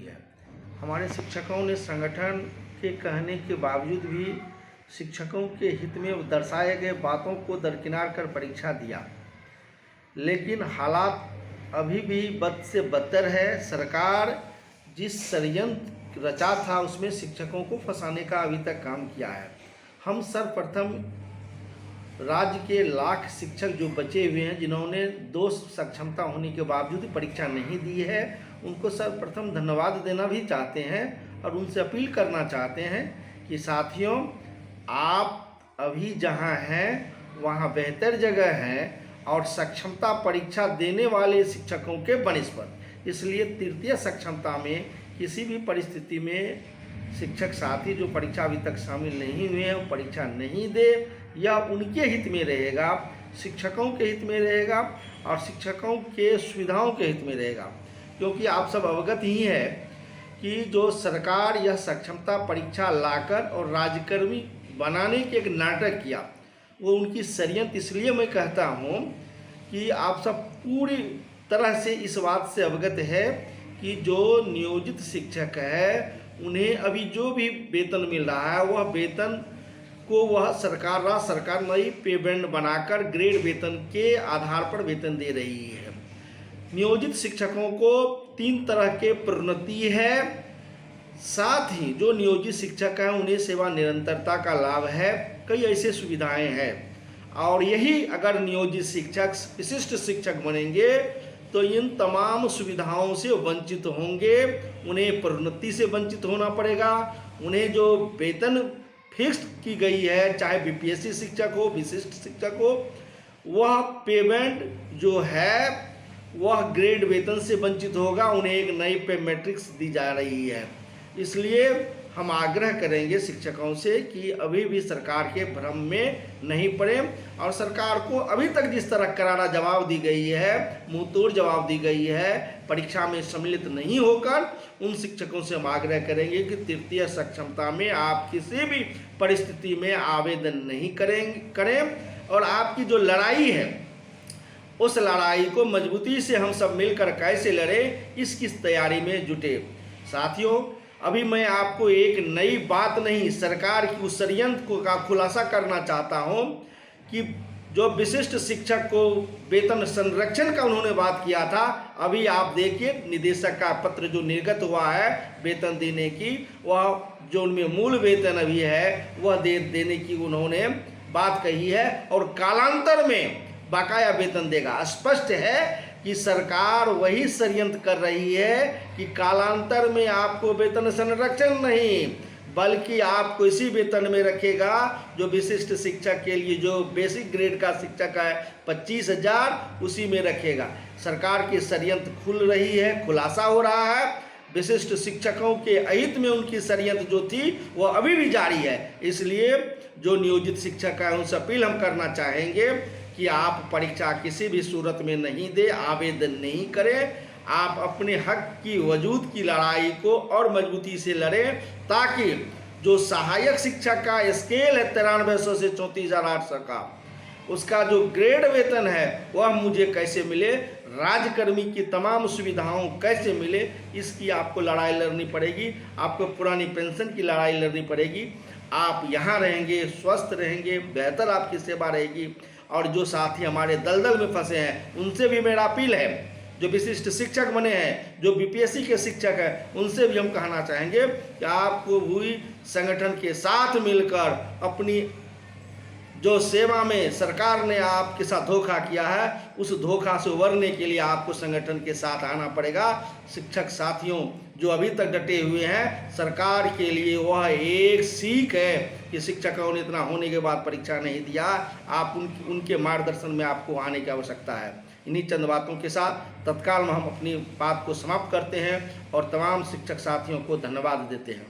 है। हमारे शिक्षकों ने संगठन के कहने के बावजूद भी शिक्षकों के हित में दर्शाए गए बातों को दरकिनार कर परीक्षा दिया, लेकिन हालात अभी भी बद से बदतर है। सरकार जिस षड्यंत्र रचा था उसमें शिक्षकों को फंसाने का अभी तक काम किया है। हम सर्वप्रथम राज्य के लाख शिक्षक जो बचे हुए हैं, जिन्होंने 2 सक्षमता होने के बावजूद परीक्षा नहीं दी है, उनको सर्वप्रथम धन्यवाद देना भी चाहते हैं और उनसे अपील करना चाहते हैं कि साथियों, आप अभी जहां हैं वहां बेहतर जगह है और सक्षमता परीक्षा देने वाले शिक्षकों के बनिस्पत। इसलिए तृतीय सक्षमता में किसी भी परिस्थिति में शिक्षक साथी जो परीक्षा अभी तक शामिल नहीं हुए हैं वो परीक्षा नहीं दे। यह उनके हित में रहेगा, शिक्षकों के हित में रहेगा और शिक्षकों के सुविधाओं के हित में रहेगा। क्योंकि आप सब अवगत ही है कि जो सरकार यह सक्षमता परीक्षा लाकर और राज्यकर्मी बनाने के एक नाटक किया, वो उनकी षड्यंत्र। इसलिए मैं कहता हूँ कि आप सब पूरी तरह से इस बात से अवगत है कि जो नियोजित शिक्षक है उन्हें अभी जो भी वेतन मिल रहा है वह वेतन को वह सरकार नई पे बैंड बनाकर ग्रेड वेतन के आधार पर वेतन दे रही है। नियोजित शिक्षकों को 3 तरह के प्रोन्नति है। साथ ही जो नियोजित शिक्षक हैं उन्हें सेवा निरंतरता का लाभ है, कई ऐसे सुविधाएं हैं। और यही अगर नियोजित शिक्षक विशिष्ट शिक्षक बनेंगे तो इन तमाम सुविधाओं से वंचित होंगे। उन्हें प्रोन्नति से वंचित होना पड़ेगा। उन्हें जो वेतन फिक्स की गई है, चाहे बीपीएससी शिक्षक हो, विशिष्ट शिक्षक हो, वह पेमेंट जो है वह ग्रेड वेतन से वंचित होगा। उन्हें एक नई पे मैट्रिक्स दी जा रही है। इसलिए हम आग्रह करेंगे शिक्षकों से कि अभी भी सरकार के भ्रम में नहीं पड़े और सरकार को अभी तक जिस तरह करारा जवाब दी गई है, मुंहतोड़ जवाब दी गई है, परीक्षा में सम्मिलित नहीं होकर, उन शिक्षकों से हम आग्रह करेंगे कि तृतीय सक्षमता में आप किसी भी परिस्थिति में आवेदन नहीं करें और आपकी जो लड़ाई है उस लड़ाई को मजबूती से हम सब मिलकर कैसे लड़ें, इसकी तैयारी में जुटे। साथियों, अभी मैं आपको एक नई बात नहीं, सरकार की उस षड्यंत्र का खुलासा करना चाहता हूं कि जो विशिष्ट शिक्षक को वेतन संरक्षण का उन्होंने बात किया था, अभी आप देखिए निदेशक का पत्र जो निर्गत हुआ है वेतन देने की, वह जो उनमें मूल वेतन अभी है वह देने की उन्होंने बात कही है और कालांतर में बकाया वेतन देगा। स्पष्ट है कि सरकार वही षड्यंत्र कर रही है कि कालांतर में आपको वेतन संरक्षण नहीं बल्कि आपको इसी वेतन में रखेगा जो विशिष्ट शिक्षक के लिए जो बेसिक ग्रेड का शिक्षक है 25,000 उसी में रखेगा। सरकार की षड्यंत्र खुल रही है, खुलासा हो रहा है। विशिष्ट शिक्षकों के अहित में उनकी षड्यंत्र जो थी वह अभी भी जारी है। इसलिए जो नियोजित शिक्षक है उनसे अपील हम करना चाहेंगे कि आप परीक्षा किसी भी सूरत में नहीं दे, आवेदन नहीं करें। आप अपने हक की वजूद की लड़ाई को और मजबूती से लड़ें ताकि जो सहायक शिक्षक का स्केल है 9300 से 34,800 का, उसका जो ग्रेड वेतन है वह मुझे कैसे मिले, राज्यकर्मी की तमाम सुविधाओं कैसे मिले, इसकी आपको लड़ाई लड़नी पड़ेगी। आपको पुरानी पेंशन की लड़ाई लड़नी पड़ेगी। आप यहाँ रहेंगे, स्वस्थ रहेंगे, बेहतर आपकी सेवा रहेगी। और जो साथी हमारे दलदल में फंसे हैं उनसे भी मेरा अपील है, जो विशिष्ट शिक्षक बने हैं, जो बीपीएससी के शिक्षक हैं, उनसे भी हम कहना चाहेंगे कि आपको भी संगठन के साथ मिलकर अपनी जो सेवा में सरकार ने आपके साथ धोखा किया है उस धोखा से उबरने के लिए आपको संगठन के साथ आना पड़ेगा। शिक्षक साथियों जो अभी तक डटे हुए हैं, सरकार के लिए वह एक सीख है कि शिक्षकों ने इतना होने के बाद परीक्षा नहीं दिया। आप उनके मार्गदर्शन में आपको आने की आवश्यकता है। इन्हीं चंद बातों के साथ तत्काल में हम अपनी बात को समाप्त करते हैं और तमाम शिक्षक साथियों को धन्यवाद देते हैं।